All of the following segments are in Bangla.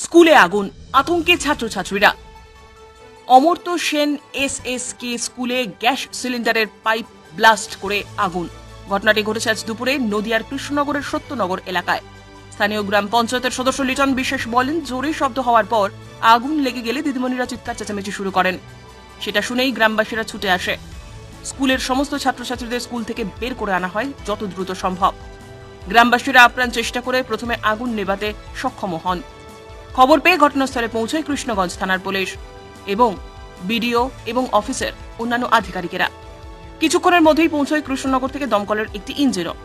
স্কুলে আগুন, আতঙ্কে ছাত্রছাত্রীরা। অমর্ত্য সেন এসএসকে স্কুলে গ্যাস সিলিন্ডারের পাইপ ব্লাস্ট করে আগুন। ঘটনাটি ঘটেছে আজ দুপুরে নদিয়ার কৃষ্ণনগরের সত্যনগর এলাকায়। স্থানীয় গ্রাম পঞ্চায়েতের সদস্য লিটন বিশ্বাস বলেন, জোরে শব্দ হওয়ার পর আগুন লেগে গেলে দিদিমণিরা চিৎকার চেঁচামেচি শুরু করেন। সেটা শুনেই গ্রামবাসীরা ছুটে আসে। স্কুলের সমস্ত ছাত্রছাত্রীদের স্কুল থেকে বের করে আনা হয় যত দ্রুত সম্ভব। গ্রামবাসীরা আপ্রাণ চেষ্টা করে প্রথমে আগুন নেভাতে সক্ষম হন। খবর পেয়ে ঘটনাস্থলে পৌঁছয় কৃষ্ণগঞ্জ থানার পুলিশ এবং বিডিও এবং অফিসের অন্যান্য আধিকারিকেরা। কিছুক্ষণের মধ্যেই পৌঁছয় কৃষ্ণনগর থেকে দমকলের একটি ইঞ্জিনও।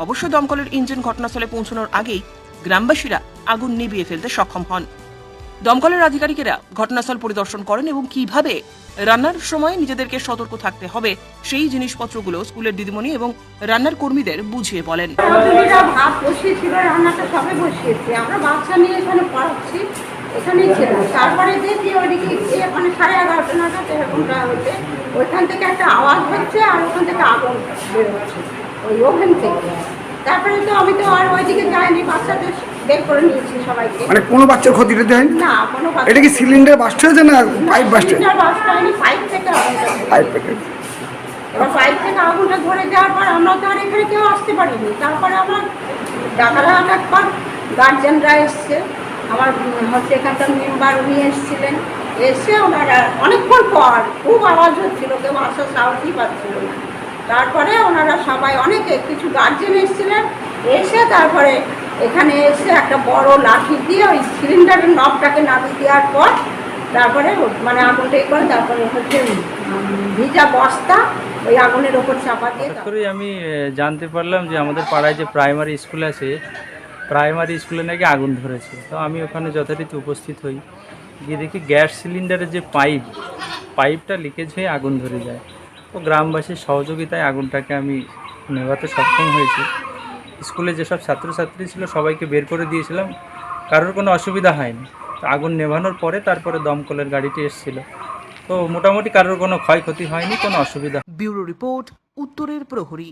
অবশ্য দমকলের ইঞ্জিন ঘটনাস্থলে পৌঁছানোর আগেই গ্রামবাসীরা আগুন নিভিয়ে ফেলতে সক্ষম হন। দমকলের আধিকারিকেরা ঘটনাস্থল পরিদর্শন করেন এবং কিভাবে রান্নার সময় নিজেদেরকে সতর্ক থাকতে হবে সেই জিনিসপত্রগুলো স্কুলের দিদিমণি এবং রান্নার কর্মীদের বুঝিয়ে বলেন। ভাত বসিয়েছিল, রান্নাটা সবে বসিয়েছি, আমরা বাচ্চা নিয়ে এখানে পড়াচ্ছি, এখানেই ছিল। তারপরে দেখি ওইদিকে গিয়ে মানে 11:30 নাগাদ এরকমটা হচ্ছে, ওইখান থেকে একটা আওয়াজ হচ্ছে আর ওখান থেকে আগুন বেরোচ্ছে ওই ওভেন থেকে। তারপরে তো আমি তো আর ওইদিকে যাইনি, বাচ্চাদের বের করে নিয়েছি সবাইকে। মানে কোনো বাচ্চার ক্ষতিটা দেয় না, কোনো বাচ্চা। এটা কি সিলিন্ডার বাস্ট হয়েছে না পাইপ বাস্ট হয়েছে? সিলিন্ডার বাস্ট হয়নি, পাইপ থেকে আগুনটা বেরোচ্ছে। পাইপ থেকে। এবার পাইপ থেকে আগুনটা ধরে যাওয়ার পর আমরা তো আর এখানে কেউ আসতে পারিনি। তারপরে আমরা ডাকালাম একবার, গার্জেনরা এসছে, আমার হচ্ছে এখানকার মেম্বার উনি এসেছিলেন, এসে ওনারা অনেকক্ষণ পর খুব আওয়াজ হচ্ছিল, কেউ আসার সাহসই পাচ্ছিল না। তারপরে ওনারা সবাই অনেকে কিছু গার্জেন এসেছিলেন, এসে তারপরে এখানে এসে একটা বড় লাঠি দিয়ে ওই সিলিন্ডারের নবটাকে নামিয়ে দেওয়ার পর তারপরে মানে আগুনটা করে তারপরে হচ্ছে ভিজা বস্তা ওই আগুনের ওপর চাপা দিয়ে। করে আমি জানতে পারলাম যে আমাদের পাড়ায় যে প্রাইমারি স্কুল আছে, প্রাইমারি স্কুলে নাকি আগুন ধরেছে। তো আমি ওখানে যথারীতি উপস্থিত হই, গিয়ে দেখি গ্যাস সিলিন্ডারের যে পাইপটা লিকেজ হয়ে আগুন ধরে যায়। তো গ্রামবাসীর সহযোগিতায় আগুনটাকে আমি নেভাতে সক্ষম হয়েছি। স্কুলে যেসব ছাত্রছাত্রী ছিল সবাইকে বের করে দিয়েছিলাম, কারোর কোনো অসুবিধা হয়নি। তো আগুন নেভানোর পরে তারপরে দমকলের গাড়িটি এসেছিল, তো মোটামুটি কারোর কোনো ক্ষয়ক্ষতি হয়নি, কোনো অসুবিধা। ব্যুরো রিপোর্ট, উত্তরের প্রহরী।